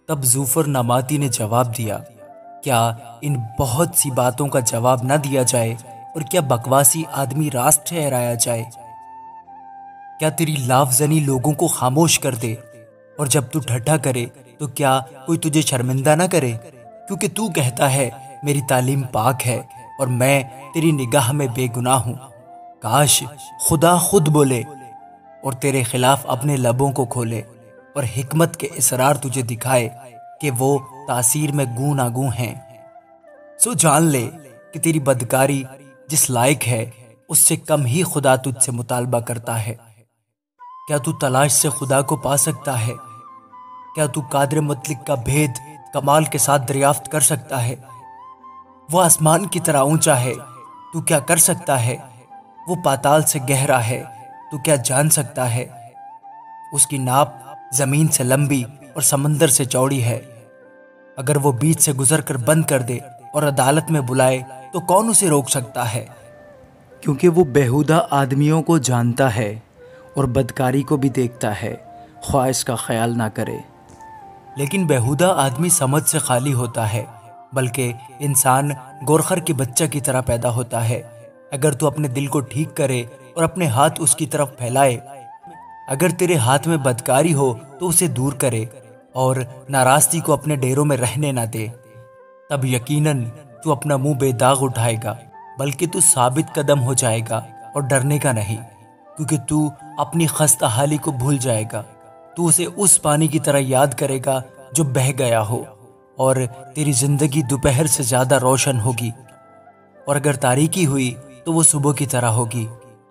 تب زوفر نماتی نے جواب دیا، کیا ان بہت سی باتوں کا جواب نہ دیا جائے اور کیا بکواسی آدمی راست ٹھہرایا جائے؟ کیا تیری لافزنی لوگوں کو خاموش کر دے، اور جب تو ٹھٹھا کرے تو کیا کوئی تجھے شرمندہ نہ کرے؟ کیونکہ تو کہتا ہے میری تعلیم پاک ہے اور میں تیری نگاہ میں بے گناہ ہوں۔ کاش خدا خود بولے اور تیرے خلاف اپنے لبوں کو کھولے اور حکمت کے اسرار تجھے دکھائے کہ وہ تاثیر میں گوں نہ گوں ہیں۔ سو جان لے کہ تیری بدکاری جس لائق ہے اس سے کم ہی خدا تجھ سے مطالبہ کرتا ہے۔ کیا تو تلاش سے خدا کو پا سکتا ہے؟ کیا تو قادر مطلق کا بھید کمال کے ساتھ دریافت کر سکتا ہے؟ وہ آسمان کی طرح اونچا ہے، تو کیا کر سکتا ہے؟ وہ پاتال سے گہرا ہے، تو کیا جان سکتا ہے؟ اس کی ناپ زمین سے لمبی اور سمندر سے چوڑی ہے۔ اگر وہ بیچ سے گزر کر بند کر دے اور عدالت میں بلائے تو کون اسے روک سکتا ہے؟ کیونکہ وہ بیہودہ آدمیوں کو جانتا ہے اور بدکاری کو بھی دیکھتا ہے، خواہ اس کا خیال نہ کرے۔ لیکن بیہودہ آدمی سمجھ سے خالی ہوتا ہے، بلکہ انسان گورخر کے بچہ کی طرح پیدا ہوتا ہے۔ اگر تو اپنے دل کو ٹھیک کرے اور اپنے ہاتھ اس کی طرف پھیلائے، اگر تیرے ہاتھ میں بدکاری ہو تو اسے دور کرے اور ناراستی کو اپنے ڈیروں میں رہنے نہ دے، تب یقیناً تو اپنا منہ بے داغ اٹھائے گا، بلکہ تو ثابت قدم ہو جائے گا اور ڈرنے کا نہیں، کیونکہ تو اپنی خستہ حالی کو بھول جائے گا۔ تو اسے اس پانی کی طرح یاد کرے گا جو بہہ گیا ہو، اور تیری زندگی دوپہر سے زیادہ روشن ہوگی، اور اگر تاریکی ہوئی تو وہ صبح کی طرح ہوگی،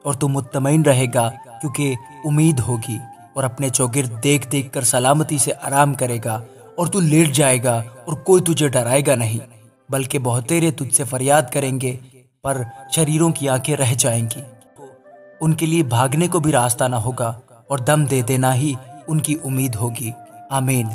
اور تو مطمئن رہے گا کیونکہ امید ہوگی، اور اپنے چوگرد دیکھ دیکھ کر سلامتی سے آرام کرے گا، اور تو لیٹ جائے گا اور کوئی تجھے ڈرائے گا نہیں، بلکہ بہتیرے تجھ سے فریاد کریں گے، پر شریروں کی آنکھیں رہ جائیں گی۔ ان کے لیے بھاگنے کو بھی راستہ نہ ہوگا، اور دم دے دینا ہی ان کی امید ہوگی۔ آمین۔